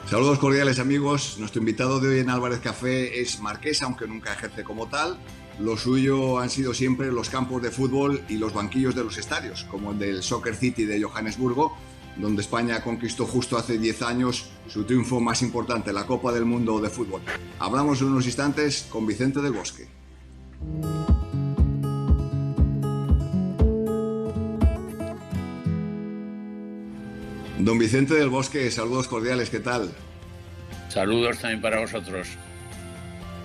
Saludos cordiales amigos, nuestro invitado de hoy en Álvarez Café es marqués, aunque nunca ejerce como tal. Lo suyo han sido siempre los campos de fútbol y los banquillos de los estadios, como el del Soccer City de Johannesburgo, donde España conquistó justo hace 10 años su triunfo más importante, la Copa del Mundo de Fútbol. Hablamos en unos instantes con Vicente del Bosque. Don Vicente del Bosque, saludos cordiales, ¿qué tal? Saludos también para vosotros.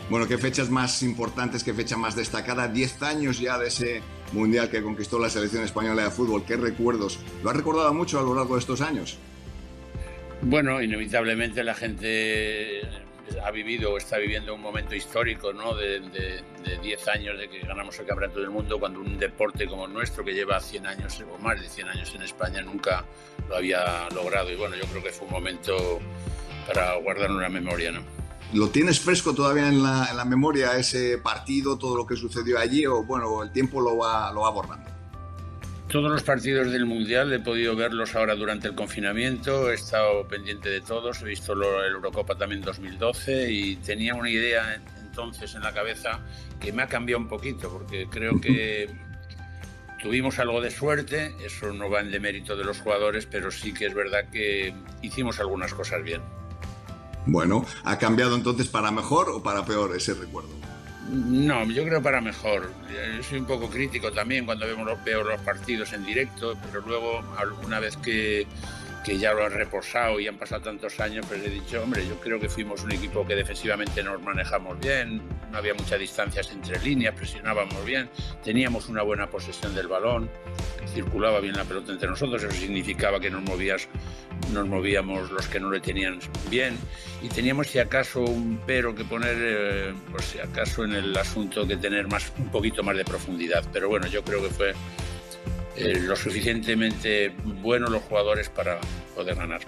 Bueno, ¿qué fechas más importantes, qué fecha más destacada? 10 años ya de ese mundial que conquistó la selección española de fútbol. ¿Qué recuerdos? ¿Lo has recordado mucho a lo largo de estos años? Bueno, inevitablemente la gente ha vivido o está viviendo un momento histórico, ¿no? De 10 años de que ganamos el Campeonato del Mundo, cuando un deporte como el nuestro, que lleva 100 años o más de 100 años en España, nunca lo había logrado. Y bueno, yo creo que fue un momento para guardar una memoria, ¿no? ¿Lo tienes fresco todavía en la memoria ese partido, todo lo que sucedió allí, o bueno, el tiempo lo va borrando? Todos los partidos del Mundial he podido verlos ahora durante el confinamiento, he estado pendiente de todos, he visto el Eurocopa también 2012 y tenía una idea entonces en la cabeza que me ha cambiado un poquito, porque creo que tuvimos algo de suerte, eso no va en demérito de los jugadores, pero sí que es verdad que hicimos algunas cosas bien. Bueno, ¿ha cambiado entonces para mejor o para peor ese recuerdo? No, yo creo para mejor. Soy un poco crítico también cuando veo los partidos en directo, pero luego, una vez que ya lo han reposado y han pasado tantos años, pues he dicho, hombre, yo creo que fuimos un equipo que defensivamente nos manejamos bien, no había muchas distancias entre líneas, presionábamos bien, teníamos una buena posesión del balón, circulaba bien la pelota entre nosotros, eso significaba que nos movíamos los que no le tenían bien, y teníamos si acaso un pero que poner, pues si acaso en el asunto que tener un poquito más de profundidad, pero bueno, yo creo que fue lo suficientemente buenos los jugadores para poder ganar.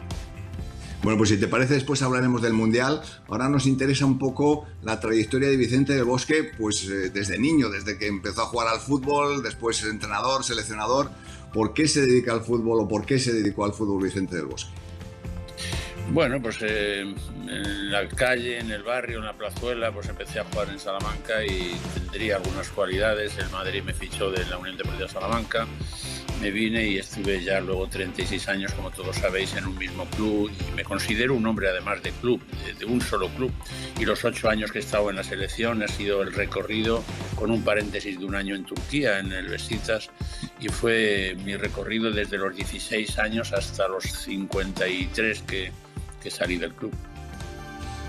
Bueno, pues si te parece, después hablaremos del Mundial. Ahora nos interesa un poco la trayectoria de Vicente del Bosque, pues desde niño, desde que empezó a jugar al fútbol, después entrenador, seleccionador. ¿Por qué se dedica al fútbol o por qué se dedicó al fútbol Vicente del Bosque? Bueno, pues en la calle, en el barrio, en la plazuela, pues empecé a jugar en Salamanca y tendría algunas cualidades. El Madrid me fichó de la Unión Deportiva Salamanca, me vine y estuve ya luego 36 años, como todos sabéis, en un mismo club y me considero un hombre además de club, de un solo club. Y los 8 años que he estado en la selección ha sido el recorrido con un paréntesis de un año en Turquía, en el Beşiktaş, y fue mi recorrido desde los 16 años hasta los 53 que salí del club.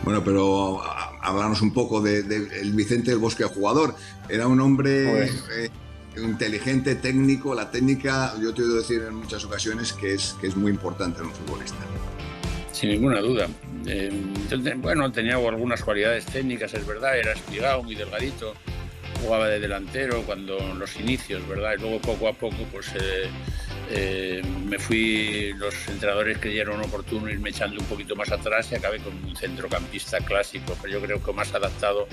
Bueno, pero háblanos un poco del Vicente del Bosque jugador. Era un hombre inteligente, técnico. La técnica, yo te he oído decir en muchas ocasiones que es muy importante en un futbolista. Sin ninguna duda. Bueno, tenía algunas cualidades técnicas, es verdad, era espigado, muy delgadito, jugaba de delantero cuando en los inicios, ¿verdad? Y luego poco a poco pues los entrenadores creyeron oportuno irme echando un poquito más atrás y acabé con un centrocampista clásico, pero yo creo que más adaptado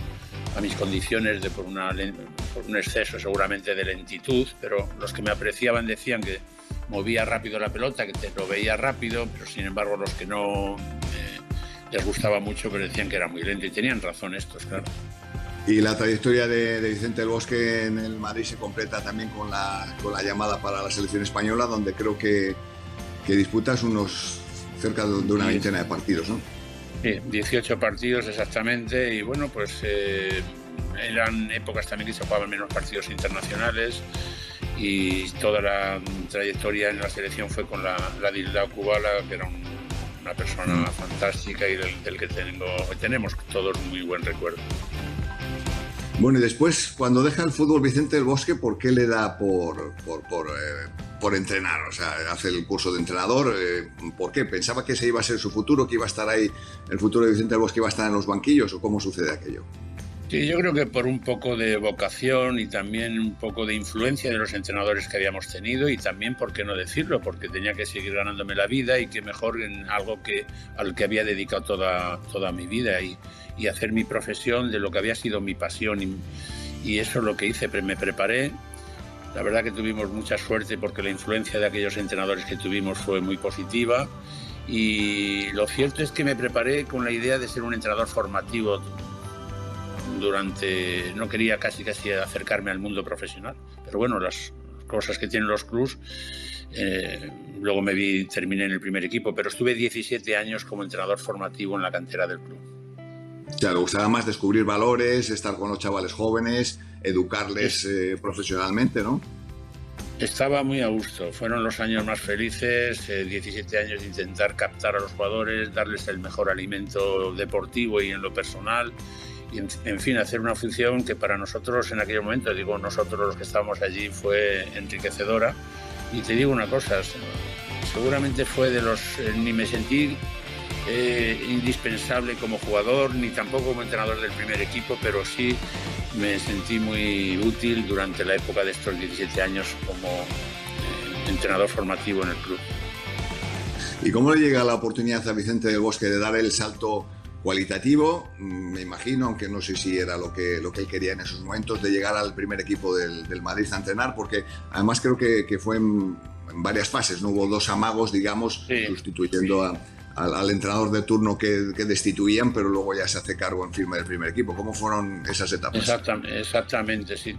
a mis condiciones por un exceso seguramente de lentitud, pero los que me apreciaban decían que movía rápido la pelota, que te lo veía rápido, pero sin embargo los que no les gustaba mucho, pero decían que era muy lento y tenían razón estos, claro. Y la trayectoria de Vicente del Bosque en el Madrid se completa también con la llamada para la selección española, donde creo que disputas cerca de una veintena de partidos, ¿no? Sí, 18 partidos exactamente, y bueno, pues eran épocas también que se jugaban menos partidos internacionales y toda la trayectoria en la selección fue con la Ladislau Kubala, que era una persona fantástica y del que tenemos todos muy buen recuerdo. Bueno, y después, cuando deja el fútbol Vicente del Bosque, ¿por qué le da por entrenar? O sea, hace el curso de entrenador. ¿Por qué? ¿Pensaba que ese iba a ser su futuro, que iba a estar ahí, el futuro de Vicente del Bosque iba a estar en los banquillos, o cómo sucede aquello? Sí, yo creo que por un poco de vocación y también un poco de influencia de los entrenadores que habíamos tenido, y también, ¿por qué no decirlo?, porque tenía que seguir ganándome la vida y que mejor en algo al que había dedicado toda mi vida y hacer mi profesión de lo que había sido mi pasión, y eso es lo que hice. Me preparé. La verdad que tuvimos mucha suerte porque la influencia de aquellos entrenadores que tuvimos fue muy positiva Y lo cierto es que me preparé con la idea de ser un entrenador formativo no quería casi acercarme al mundo profesional, pero bueno, las cosas que tienen los clubs, luego terminé en el primer equipo, pero estuve 17 años como entrenador formativo en la cantera del club. Claro, gustaba más descubrir valores, estar con los chavales jóvenes, educarles profesionalmente, ¿no? Estaba muy a gusto, fueron los años más felices, 17 años de intentar captar a los jugadores, darles el mejor alimento deportivo y en lo personal, y en fin, hacer una función que para nosotros en aquel momento, digo nosotros los que estábamos allí, fue enriquecedora. Y te digo una cosa, seguramente fue ni me sentí indispensable como jugador, ni tampoco como entrenador del primer equipo, pero sí me sentí muy útil durante la época de estos 17 años como entrenador formativo en el club. ¿Y cómo le llega la oportunidad a Vicente del Bosque de dar el salto cualitativo? Me imagino, aunque no sé si era lo que él quería en esos momentos, de llegar al primer equipo del Madrid a entrenar, porque además creo que fue en varias fases, ¿no? Hubo 2 amagos, digamos, sí, sustituyendo al entrenador de turno que destituían, pero luego ya se hace cargo en firme del primer equipo. ¿Cómo fueron esas etapas? Exactamente, sí.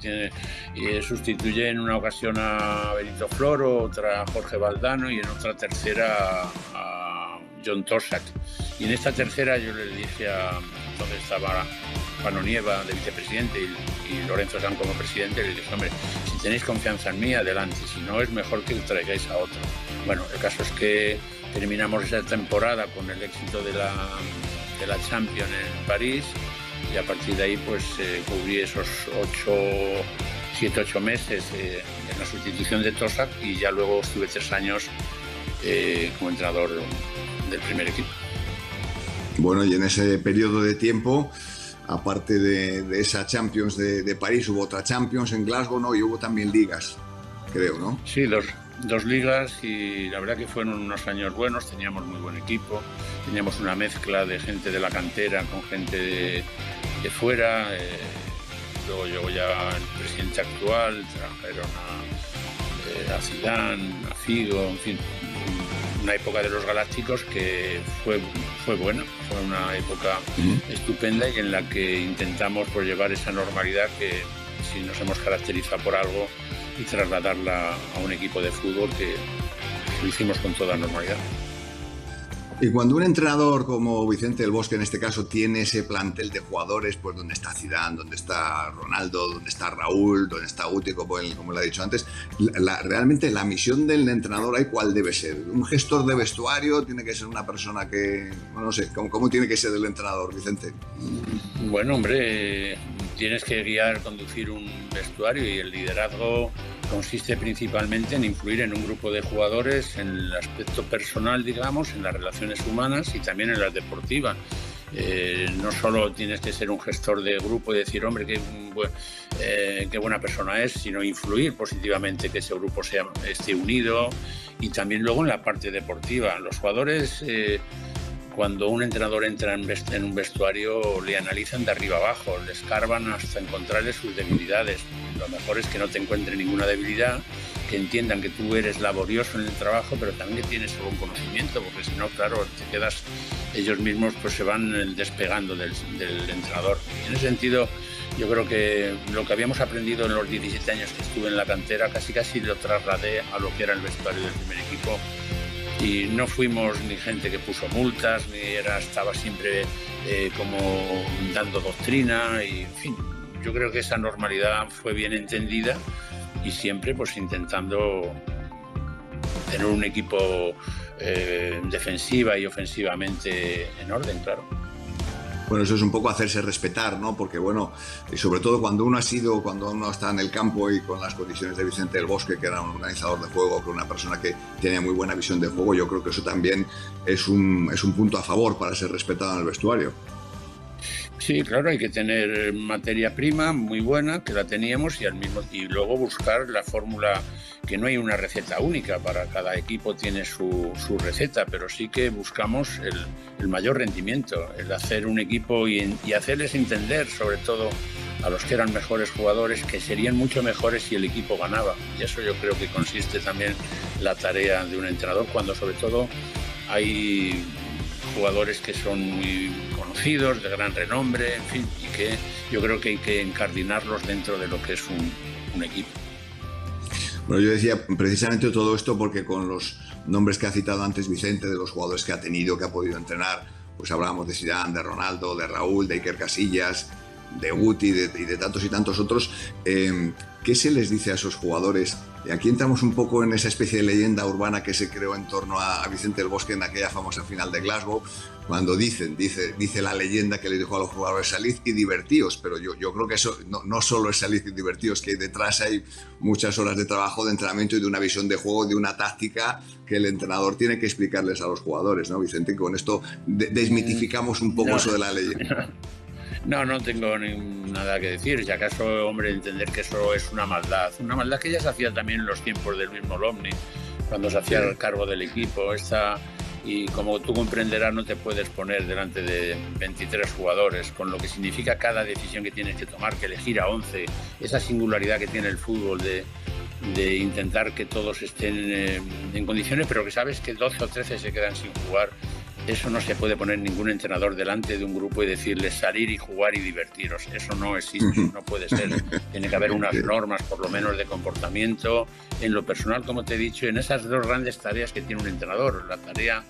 Sustituye en una ocasión a Benito Floro, otra a Jorge Valdano y en otra tercera a John Tossack. Y en esta tercera yo le dije donde estaba Juan Onieva de vicepresidente y Lorenzo Sanz como presidente, le dije, hombre, si tenéis confianza en mí, adelante, si no es mejor que traigáis a otro. Bueno, el caso es que terminamos esa temporada con el éxito de la Champions en París y a partir de ahí pues cubrí esos 7-8 meses en la sustitución de Tossack y ya luego estuve 3 años como entrenador del primer equipo. Bueno, y en ese periodo de tiempo, aparte de esa Champions de París, hubo otra Champions en Glasgow, ¿no? Y hubo también ligas, creo, ¿no? Sí, dos ligas y la verdad que fueron unos años buenos, teníamos muy buen equipo, teníamos una mezcla de gente de la cantera con gente de fuera, luego llegó ya el presidente actual, trajeron a Zidane, a Figo, en fin, una época de los Galácticos que fue buena, fue una época estupenda y en la que intentamos pues, llevar esa normalidad que si nos hemos caracterizado por algo y trasladarla a un equipo de fútbol que lo hicimos con toda normalidad. Y cuando un entrenador como Vicente del Bosque, en este caso, tiene ese plantel de jugadores, pues donde está Zidane, donde está Ronaldo, donde está Raúl, donde está Guti, como lo ha dicho antes, realmente la misión del entrenador ahí, ¿cuál debe ser? ¿Un gestor de vestuario? ¿Tiene que ser una persona que, no sé, cómo tiene que ser el entrenador, Vicente? Bueno, hombre, tienes que conducir un vestuario y el liderazgo consiste principalmente en influir en un grupo de jugadores en el aspecto personal, digamos, en las relaciones humanas y también en las deportivas. No solo tienes que ser un gestor de grupo y decir, hombre, qué buena persona es, sino influir positivamente que ese grupo esté unido y también luego en la parte deportiva. Los jugadores, cuando un entrenador entra en un vestuario, le analizan de arriba abajo, le escarban hasta encontrarle sus debilidades. Lo mejor es que no te encuentren ninguna debilidad, que entiendan que tú eres laborioso en el trabajo, pero también que tienes algún conocimiento, porque si no, claro, ellos mismos pues se van despegando del entrenador. Y en ese sentido, yo creo que lo que habíamos aprendido en los 17 años que estuve en la cantera, casi lo trasladé a lo que era el vestuario del primer equipo. Y no fuimos ni gente que puso multas, ni estaba siempre como dando doctrina, y en fin, yo creo que esa normalidad fue bien entendida y siempre pues intentando tener un equipo defensiva y ofensivamente en orden, claro. Bueno, eso es un poco hacerse respetar, ¿no? Porque, bueno, y sobre todo cuando uno está en el campo y con las condiciones de Vicente del Bosque, que era un organizador de juego, que era una persona que tenía muy buena visión de juego, yo creo que eso también es un punto a favor para ser respetado en el vestuario. Sí, claro, hay que tener materia prima muy buena, que la teníamos, y luego buscar la fórmula, que no hay una receta única, para cada equipo tiene su receta, pero sí que buscamos el mayor rendimiento, el hacer un equipo y hacerles entender, sobre todo a los que eran mejores jugadores, que serían mucho mejores si el equipo ganaba. Y eso yo creo que consiste también la tarea de un entrenador, cuando sobre todo hay jugadores que son muy conocidos, de gran renombre, en fin, y que yo creo que hay que encardinarlos dentro de lo que es un equipo. Bueno, yo decía precisamente todo esto porque con los nombres que ha citado antes Vicente, de los jugadores que ha tenido, que ha podido entrenar, pues hablábamos de Zidane, de Ronaldo, de Raúl, de Iker Casillas, de Guti y de tantos y tantos otros. ¿Qué se les dice a esos jugadores? Aquí entramos un poco en esa especie de leyenda urbana que se creó en torno a Vicente del Bosque en aquella famosa final de Glasgow, cuando dice la leyenda que le dijo a los jugadores: salid y divertíos. Pero yo creo que eso no solo es salid y divertíos, que detrás hay muchas horas de trabajo, de entrenamiento y de una visión de juego, de una táctica que el entrenador tiene que explicarles a los jugadores, ¿no, Vicente? Y con esto desmitificamos un poco eso de la leyenda. No tengo nada que decir. Si acaso, hombre, entender que eso es una maldad que ya se hacía también en los tiempos del mismo Lomni, cuando se hacía el cargo del equipo. Y como tú comprenderás, no te puedes poner delante de 23 jugadores, con lo que significa cada decisión que tienes que tomar, que elegir a 11, esa singularidad que tiene el fútbol de intentar que todos estén en condiciones, pero que sabes que 12 o 13 se quedan sin jugar. Eso no se puede poner ningún entrenador delante de un grupo y decirles salir y jugar y divertiros. Eso no existe, no puede ser. Tiene que haber unas normas, por lo menos, de comportamiento, en lo personal, como te he dicho, en esas dos grandes tareas que tiene un entrenador. La tarea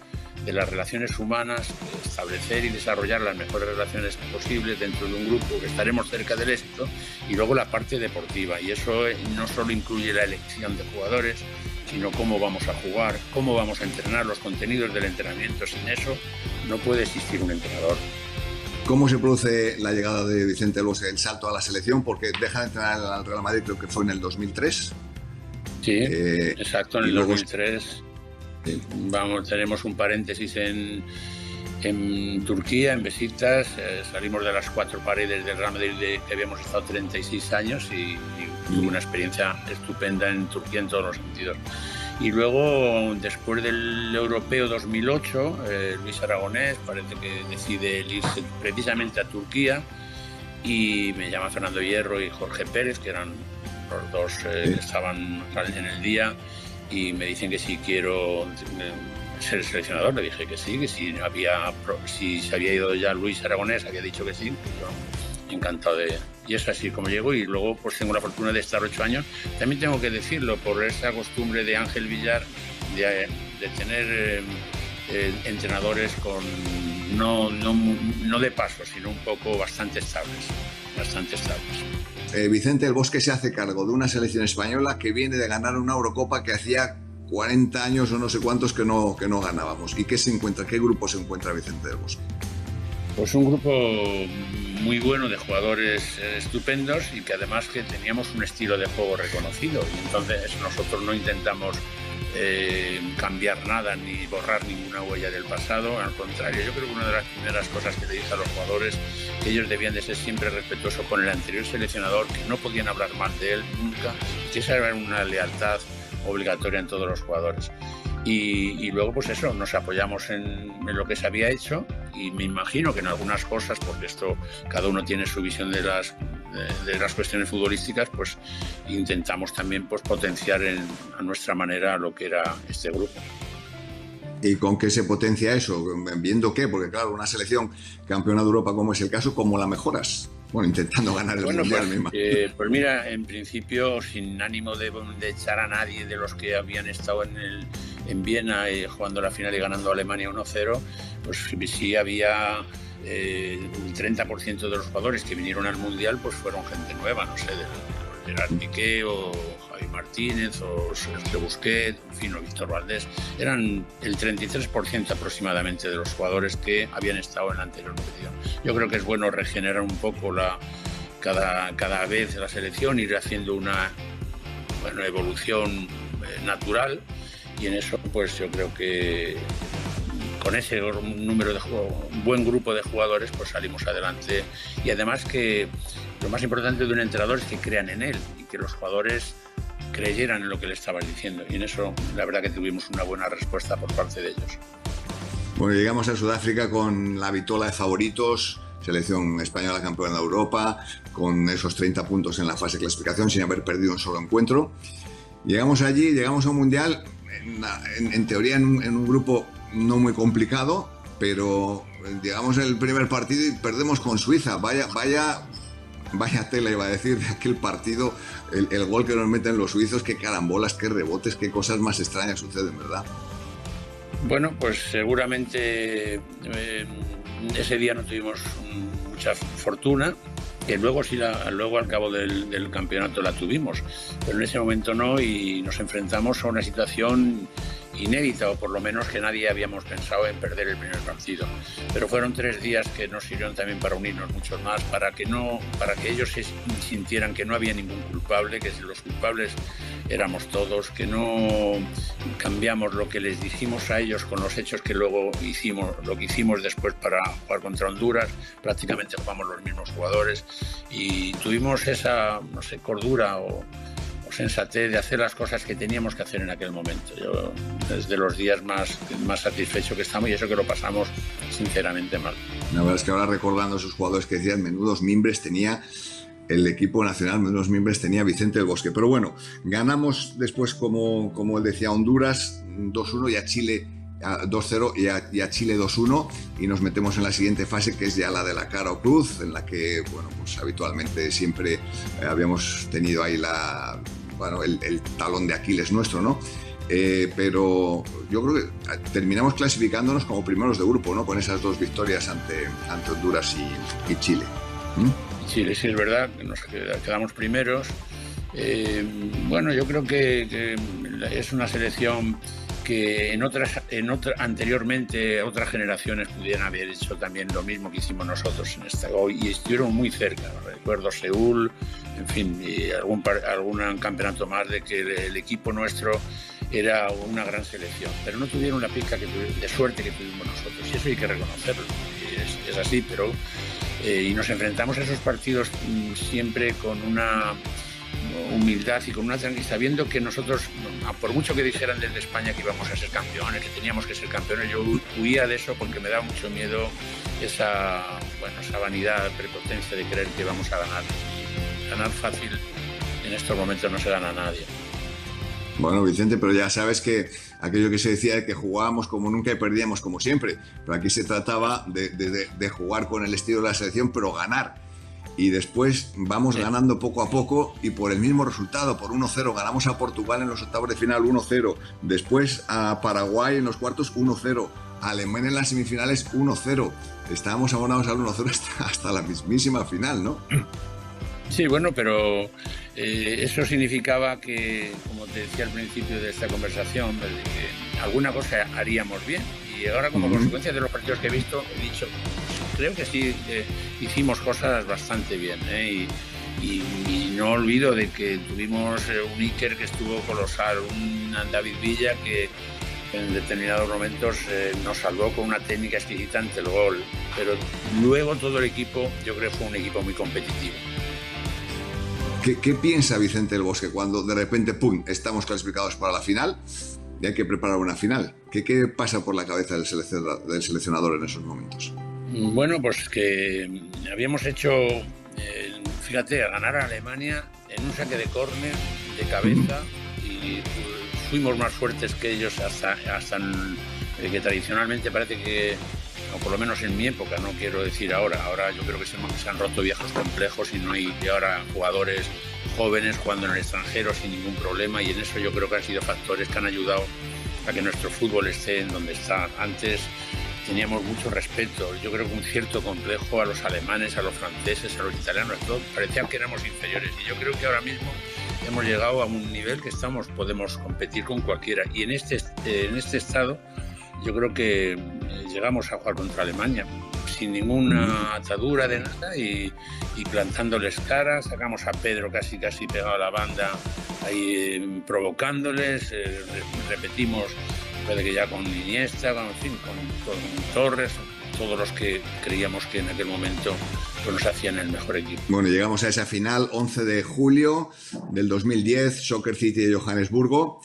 de las relaciones humanas, establecer y desarrollar las mejores relaciones posibles dentro de un grupo, que estaremos cerca del éxito, y luego la parte deportiva. Y eso no solo incluye la elección de jugadores, sino cómo vamos a jugar, cómo vamos a entrenar, los contenidos del entrenamiento. Sin eso no puede existir un entrenador. ¿Cómo se produce la llegada de Vicente del Bosque, el salto a la selección? Porque deja de entrenar al Real Madrid, creo que fue en el 2003. Sí, exacto, en el 2003. Sí. Tenemos un paréntesis en Turquía, en Besiktas. Salimos de las 4 paredes del Real Madrid, que habíamos estado 36 años y tuve una experiencia estupenda en Turquía en todos los sentidos. Y luego, después del Europeo 2008, Luis Aragonés parece que decide irse precisamente a Turquía, y me llama Fernando Hierro y Jorge Pérez, que eran los dos que estaban en el día, y me dicen que si quiero ser seleccionador. Le dije que sí, que si se había ido ya Luis Aragonés, había dicho que sí. Yo encantado de... Y es así como llego, y luego pues tengo la fortuna de estar 8 años. También tengo que decirlo, por esa costumbre de Ángel Villar de tener entrenadores no de paso, sino un poco bastante estables. Vicente del Bosque se hace cargo de una selección española que viene de ganar una Eurocopa que hacía 40 años o no sé cuántos que no ganábamos. ¿Y qué grupo se encuentra Vicente del Bosque? Pues un grupo muy bueno de jugadores estupendos, y que además que teníamos un estilo de juego reconocido, y entonces nosotros no intentamos cambiar nada ni borrar ninguna huella del pasado. Al contrario, yo creo que una de las primeras cosas que le dije a los jugadores, que ellos debían de ser siempre respetuosos con el anterior seleccionador, que no podían hablar mal de él nunca, que esa era una lealtad obligatoria en todos los jugadores. Y luego pues eso, nos apoyamos en lo que se había hecho, y me imagino que en algunas cosas, porque esto cada uno tiene su visión de las cuestiones futbolísticas, pues intentamos también pues potenciar a nuestra manera lo que era este grupo. ¿Y con qué se potencia eso? ¿Viendo qué? Porque claro, una selección campeona de Europa como es el caso, ¿cómo la mejoras? Bueno, intentando ganar el Mundial. Pues mira, en principio, sin ánimo de echar a nadie de los que habían estado en Viena jugando la final y ganando a Alemania 1-0, pues sí había un 30% de los jugadores que vinieron al Mundial, pues fueron gente nueva, no sé, de Gerard Piqué o Javi Martínez o Sergio Busquets, en fin, o Víctor Valdés. Eran el 33% aproximadamente de los jugadores que habían estado en la anterior competición. Yo creo que es bueno regenerar un poco cada vez la selección, ir haciendo una evolución natural, y en eso pues yo creo que con ese buen grupo de jugadores pues salimos adelante. Y además que lo más importante de un entrenador es que crean en él y que los jugadores creyeran en lo que le estabas diciendo, y en eso la verdad que tuvimos una buena respuesta por parte de ellos. Bueno, llegamos a Sudáfrica con la vitola de favoritos, selección española campeona de Europa, con esos 30 puntos en la fase de clasificación sin haber perdido un solo encuentro. Llegamos allí, llegamos a un Mundial en teoría en un grupo no muy complicado, pero llegamos el primer partido y perdemos con Suiza. Vaya tela, iba a decir, de aquel partido, el gol que nos meten los suizos, qué carambolas, qué rebotes, qué cosas más extrañas suceden, ¿verdad? Bueno, pues seguramente ese día no tuvimos mucha fortuna, que luego sí, luego al cabo del campeonato la tuvimos, pero en ese momento no, y nos enfrentamos a una situación inédita, o por lo menos que nadie habíamos pensado en perder el primer partido. Pero fueron 3 días que nos sirvieron también para unirnos mucho más, para que ellos se sintieran que no había ningún culpable, que los culpables éramos todos, que no cambiamos lo que les dijimos a ellos con los hechos que luego hicimos, lo que hicimos después para jugar contra Honduras. Prácticamente jugamos los mismos jugadores y tuvimos esa, no sé, cordura o sensatez de hacer las cosas que teníamos que hacer en aquel momento. Yo, es de los días más satisfecho que estamos, y eso que lo pasamos sinceramente mal. La verdad es que ahora, recordando a esos jugadores que decían, menudos mimbres tenía el equipo nacional, menudos mimbres tenía Vicente del Bosque. Pero bueno, ganamos después, como él decía, a Honduras 2-1 y a Chile 2-0 y a Chile 2-1, y nos metemos en la siguiente fase, que es ya la de la cara o cruz, en la que, bueno, pues habitualmente siempre habíamos tenido ahí el talón de Aquiles nuestro, ¿no? Pero yo creo que terminamos clasificándonos como primeros de grupo, ¿no? Con esas 2 victorias ante Honduras y Chile. Chile, sí, es verdad, que nos quedamos primeros. Bueno, yo creo que es una selección que anteriormente otras generaciones pudieran haber hecho también lo mismo que hicimos nosotros en esta, y estuvieron muy cerca. Recuerdo Seúl, en fin, y algún campeonato más, de que el equipo nuestro era una gran selección, pero no tuvieron la pizca de suerte que tuvimos nosotros, y eso hay que reconocerlo, y es así. Pero y nos enfrentamos a esos partidos siempre con una humildad y con una tranquilidad, sabiendo que nosotros, por mucho que dijeran desde España que íbamos a ser campeones, que teníamos que ser campeones, yo huía de eso porque me daba mucho miedo esa vanidad, prepotencia de creer que íbamos a ganar. Ganar fácil en estos momentos no se gana a nadie. Bueno, Vicente, pero ya sabes que aquello que se decía de que jugábamos como nunca y perdíamos como siempre, pero aquí se trataba de jugar con el estilo de la selección, pero ganar. Y después vamos ganando poco a poco, y por el mismo resultado, por 1-0, ganamos a Portugal en los octavos de final 1-0, después a Paraguay en los cuartos 1-0, a Alemania en las semifinales 1-0. Estábamos abonados al 1-0 hasta la mismísima final, ¿no? Sí, bueno, pero eso significaba que, como te decía al principio de esta conversación, que alguna cosa haríamos bien. Y ahora, como consecuencia de los partidos que he dicho, creo que sí hicimos cosas bastante bien, y no olvido de que tuvimos un Iker que estuvo colosal, un David Villa que en determinados momentos nos salvó con una técnica exquisita ante el gol, pero luego todo el equipo, yo creo que fue un equipo muy competitivo. ¿Qué piensa Vicente del Bosque cuando de repente, ¡pum!, estamos clasificados para la final y hay que preparar una final? ¿Qué pasa por la cabeza del seleccionador en esos momentos? Bueno, pues que habíamos hecho, fíjate, ganar a Alemania en un saque de córner de cabeza, y fuimos más fuertes que ellos hasta que tradicionalmente parece que, o por lo menos en mi época, no quiero decir ahora yo creo que se han roto viejos complejos y no hay ahora jugadores jóvenes jugando en el extranjero sin ningún problema, y en eso yo creo que han sido factores que han ayudado a que nuestro fútbol esté en donde está. Antes teníamos mucho respeto, yo creo que un cierto complejo a los alemanes, a los franceses, a los italianos, todos parecían que éramos inferiores, y yo creo que ahora mismo hemos llegado a un nivel que podemos competir con cualquiera, y en este estado yo creo que llegamos a jugar contra Alemania sin ninguna atadura de nada, y plantándoles cara. Sacamos a Pedro casi pegado a la banda, ahí provocándoles, repetimos, puede que ya con Iniesta, con Torres, todos los que creíamos que en aquel momento pues nos hacían el mejor equipo. Bueno, llegamos a esa final, 11 de julio del 2010, Soccer City de Johannesburgo.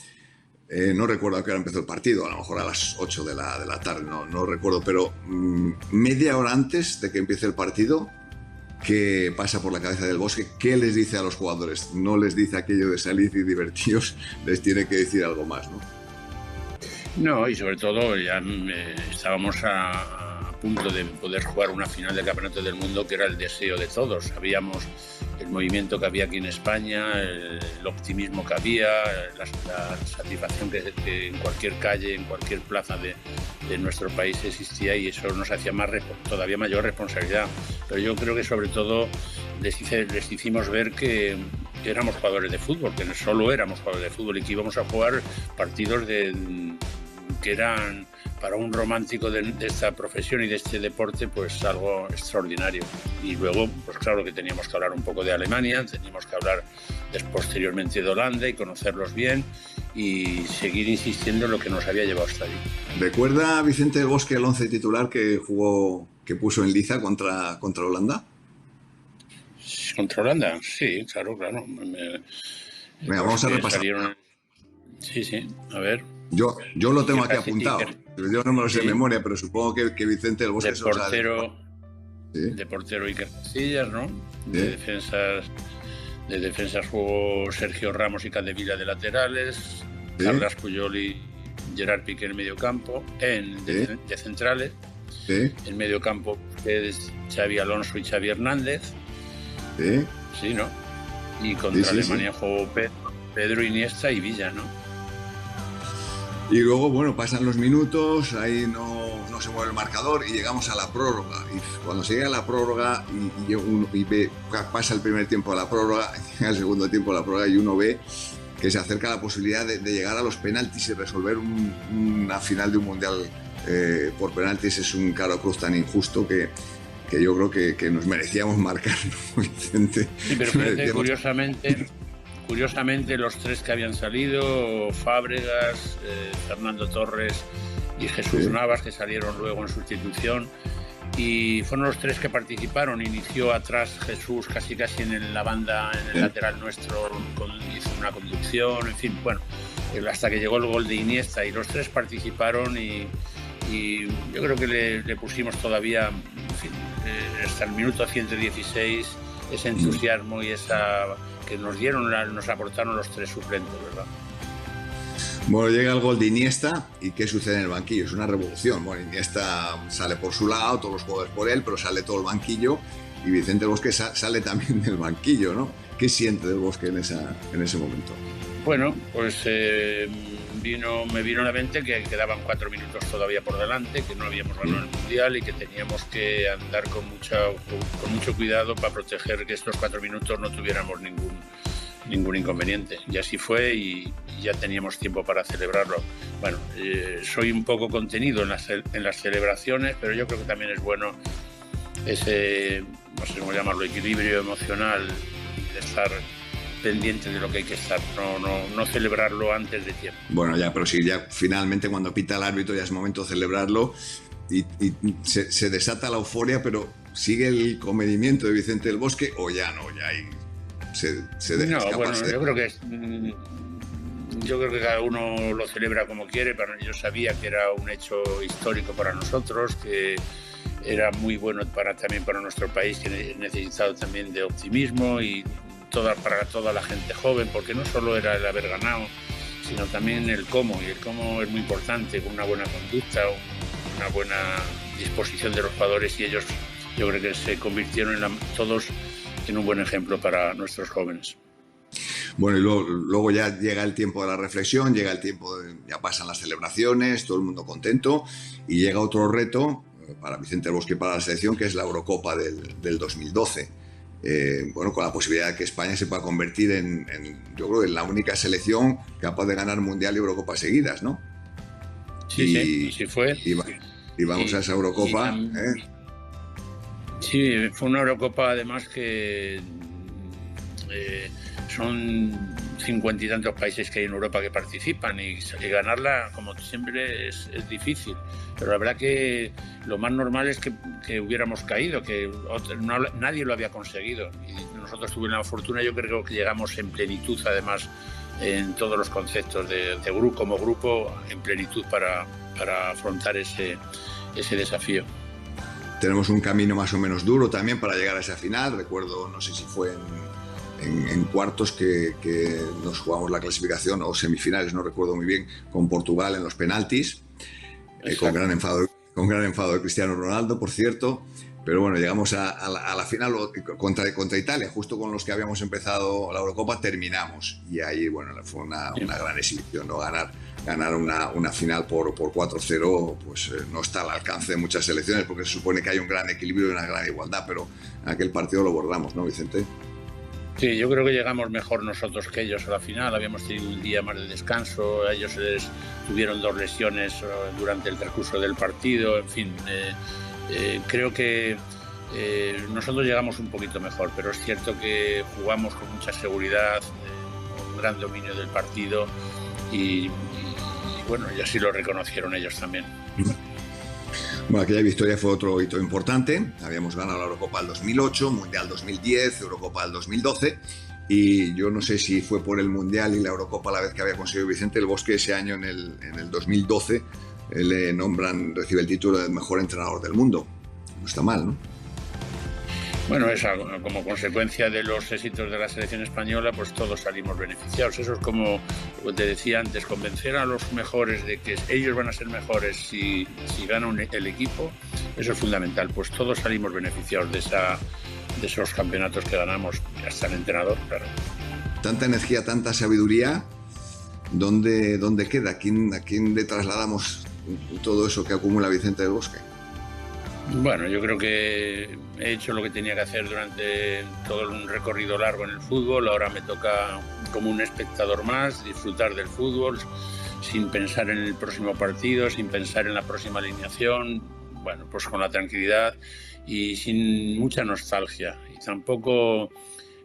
No recuerdo a qué hora empezó el partido, a lo mejor a las 8 de la tarde, no recuerdo, pero media hora antes de que empiece el partido, ¿qué pasa por la cabeza del Bosque? ¿Qué les dice a los jugadores? No les dice aquello de salir y divertidos, les tiene que decir algo más, ¿no? No, y sobre todo ya estábamos a punto de poder jugar una final del Campeonato del Mundo, que era el deseo de todos. Sabíamos el movimiento que había aquí en España, el optimismo que había, la satisfacción que en cualquier calle, en cualquier plaza de nuestro país existía, y eso nos hacía todavía mayor responsabilidad. Pero yo creo que sobre todo les hicimos ver que éramos jugadores de fútbol, que no solo éramos jugadores de fútbol, y que íbamos a jugar partidos que eran para un romántico de esta profesión y de este deporte, pues algo extraordinario. Y luego, pues claro que teníamos que hablar un poco de Alemania, teníamos que hablar posteriormente de Holanda y conocerlos bien y seguir insistiendo en lo que nos había llevado hasta allí. ¿Recuerda Vicente del Bosque el 11 titular que puso en liza contra Holanda? ¿Contra Holanda? Sí, claro. Venga, vamos a repasar. Sí, a ver. Yo lo tengo aquí apuntado. Yo no me lo sé de memoria, pero supongo que Vicente del Bosque... De portero Iker Casillas, ¿no? De defensas jugó Sergio Ramos y Capdevila de laterales, Carles Puyol y Gerard Piqué en el mediocampo, de centrales. En mediocampo Xavi Alonso y Xavi Hernández. Sí, ¿no? Y contra Alemania jugó Pedro, Iniesta y Villa, ¿no? Y luego, bueno, pasan los minutos, ahí no se mueve el marcador y llegamos a la prórroga. Y cuando se llega a la prórroga pasa el primer tiempo de la prórroga, llega el segundo tiempo de la prórroga, y uno ve que se acerca la posibilidad de llegar a los penaltis y resolver una final de un mundial por penaltis. Es un clarocruz tan injusto que yo creo que nos merecíamos marcar, ¿no, Vicente? Sí, pero fíjate, curiosamente los tres que habían salido, Fábregas, Fernando Torres y Jesús Navas, que salieron luego en sustitución, y fueron los tres que participaron. Inició atrás Jesús casi en la banda, en el lateral nuestro, hizo una conducción, en fin, bueno, hasta que llegó el gol de Iniesta, y los tres participaron, y yo creo que le pusimos todavía, en fin, hasta el minuto 116 ese entusiasmo y esa que nos aportaron los tres suplentes, ¿verdad? Bueno, llega el gol de Iniesta, y ¿qué sucede en el banquillo? Es una revolución. Bueno, Iniesta sale por su lado, todos los jugadores por él, pero sale todo el banquillo, y Vicente del Bosque sale también del banquillo, ¿no? ¿Qué siente del Bosque en ese momento? Bueno, pues me vino a la mente que quedaban 4 minutos todavía por delante, que no habíamos ganado el Mundial y que teníamos que andar con mucho cuidado para proteger que estos 4 minutos no tuviéramos ningún inconveniente. Y así fue, y ya teníamos tiempo para celebrarlo. Bueno, soy un poco contenido en las celebraciones, pero yo creo que también es bueno ese, no sé cómo llamarlo, equilibrio emocional, de estar pendiente de lo que hay que estar, no celebrarlo antes de tiempo. Bueno, ya, pero sí, ya finalmente cuando pita el árbitro ya es momento de celebrarlo, y se desata la euforia, pero ¿sigue el comedimiento de Vicente del Bosque o ya no? Ya ahí se deja escaparse. Yo creo que cada uno lo celebra como quiere, pero yo sabía que era un hecho histórico para nosotros, que era muy bueno también para nuestro país, que necesitado también de optimismo y para toda la gente joven, porque no solo era el haber ganado, sino también el cómo, y el cómo es muy importante, con una buena conducta, una buena disposición de los jugadores, y ellos yo creo que se convirtieron todos en un buen ejemplo para nuestros jóvenes. Bueno, y luego ya llega el tiempo de la reflexión, llega el tiempo ya pasan las celebraciones, todo el mundo contento, y llega otro reto para Vicente del Bosque y para la selección, que es la Eurocopa del 2012. Bueno, con la posibilidad de que España se pueda convertir yo creo, en la única selección capaz de ganar Mundial y Eurocopa seguidas, ¿no? Sí, fue. Y vamos a esa Eurocopa. Sí, fue una Eurocopa además que son 50 y tantos países que hay en Europa que participan, y ganarla, como siempre, es difícil. Pero la verdad que lo más normal es que hubiéramos caído, que nadie lo había conseguido. Y nosotros tuvimos la fortuna, yo creo que llegamos en plenitud, además, en todos los conceptos de grupo, como grupo, en plenitud para afrontar ese desafío. Tenemos un camino más o menos duro también para llegar a esa final. Recuerdo, no sé si fue en cuartos que nos jugamos la clasificación, o semifinales, no recuerdo muy bien, con Portugal en los penaltis, con gran enfado de Cristiano Ronaldo, por cierto. Pero bueno, llegamos a la final contra Italia, justo con los que habíamos empezado la Eurocopa, terminamos. Y ahí, bueno, fue una gran exhibición, ¿no? Ganar una final por 4-0, pues no está al alcance de muchas selecciones, porque se supone que hay un gran equilibrio y una gran igualdad, pero aquel partido lo bordamos, ¿no, Vicente? Sí, yo creo que llegamos mejor nosotros que ellos a la final. Habíamos tenido un día más de descanso, ellos tuvieron 2 lesiones durante el transcurso del partido, en fin. Creo que nosotros llegamos un poquito mejor, pero es cierto que jugamos con mucha seguridad, con un gran dominio del partido y bueno, y así lo reconocieron ellos también. Bueno, aquella victoria fue otro hito importante. Habíamos ganado la Eurocopa del 2008, Mundial 2010, Eurocopa del 2012. Y yo no sé si fue por el Mundial y la Eurocopa la vez que había conseguido Vicente el Bosque ese año, en el 2012, le recibe el título de mejor entrenador del mundo. No está mal, ¿no? Bueno, como consecuencia de los éxitos de la selección española, pues todos salimos beneficiados. Eso es como te decía antes, convencer a los mejores de que ellos van a ser mejores si ganan el equipo. Eso es fundamental, pues todos salimos beneficiados de esos campeonatos que ganamos, hasta el entrenador, claro. Tanta energía, tanta sabiduría, ¿dónde queda? ¿A quién le trasladamos todo eso que acumula Vicente del Bosque? Bueno, yo creo que he hecho lo que tenía que hacer durante todo un recorrido largo en el fútbol. Ahora me toca, como un espectador más, disfrutar del fútbol sin pensar en el próximo partido, sin pensar en la próxima alineación. Bueno, pues con la tranquilidad y sin mucha nostalgia.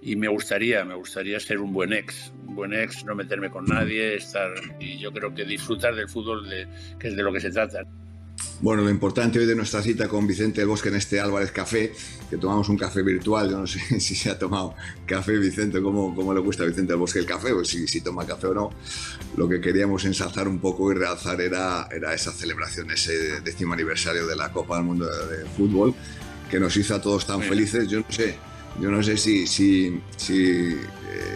Y me gustaría ser un buen ex, no meterme con nadie, y yo creo que disfrutar del fútbol, que es de lo que se trata. Bueno, lo importante hoy de nuestra cita con Vicente del Bosque en este Álvarez Café, que tomamos un café virtual. Yo no sé si se ha tomado café, Vicente, cómo le gusta a Vicente del Bosque el café, o si toma café o no. Lo que queríamos ensalzar un poco y realzar era esa celebración, ese 10º aniversario de la Copa del Mundo de Fútbol, que nos hizo a todos tan felices. Yo no sé si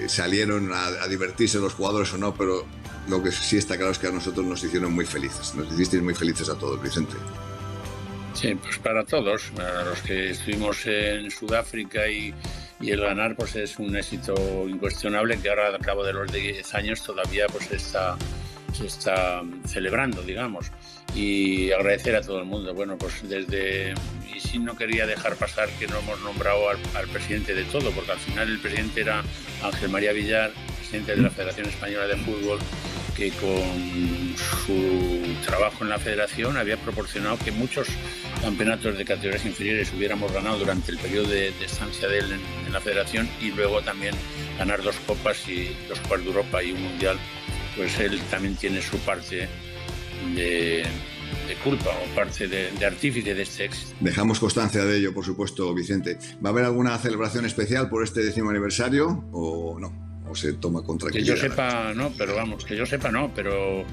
salieron a divertirse los jugadores o no, pero lo que sí está claro es que a nosotros nos hicieron muy felices. Nos hicisteis muy felices a todos, Vicente. Sí, pues para todos, para los que estuvimos en Sudáfrica y el ganar, pues es un éxito incuestionable, que ahora, al cabo de los 10 años, todavía pues se está celebrando, digamos. Y agradecer a todo el mundo. Bueno, pues y sí, no quería dejar pasar que no hemos nombrado al presidente de todo, porque al final el presidente era Ángel María Villar, presidente de la Federación Española de Fútbol, que con su trabajo en la federación había proporcionado que muchos campeonatos de categorías inferiores hubiéramos ganado durante el periodo de estancia de él en la federación, y luego también ganar 2 copas y 2 Copas de Europa y un Mundial. Pues él también tiene su parte de culpa o parte de artífice de este éxito. Dejamos constancia de ello, por supuesto, Vicente. ¿Va a haber alguna celebración especial por este 10º aniversario o no? ¿O se toma con tranquilidad? Que yo sepa no, pero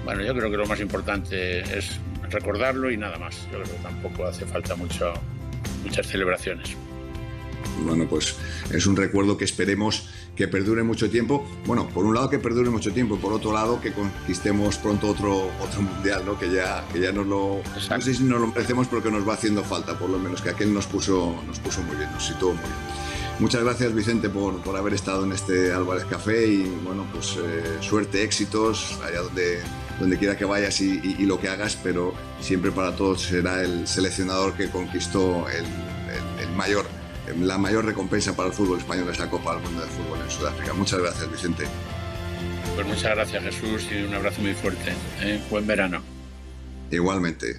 bueno, yo creo que lo más importante es recordarlo y nada más. Yo creo que tampoco hace falta muchas celebraciones. Bueno, pues es un recuerdo que esperemos que perdure mucho tiempo. Bueno, por un lado que perdure mucho tiempo, por otro lado que conquistemos pronto otro mundial, ¿no? Que ya no sé si nos lo merecemos, pero que nos va haciendo falta, por lo menos, que aquel nos puso muy bien, nos situó muy bien. Muchas gracias, Vicente, por haber estado en este Álvarez Café, y bueno, pues suerte, éxitos allá donde quiera que vayas y lo que hagas, pero siempre para todos será el seleccionador que conquistó la mayor recompensa para el fútbol español, es la Copa del Mundo de Fútbol en Sudáfrica. Muchas gracias, Vicente. Pues muchas gracias, Jesús, y un abrazo muy fuerte. Buen verano. Igualmente.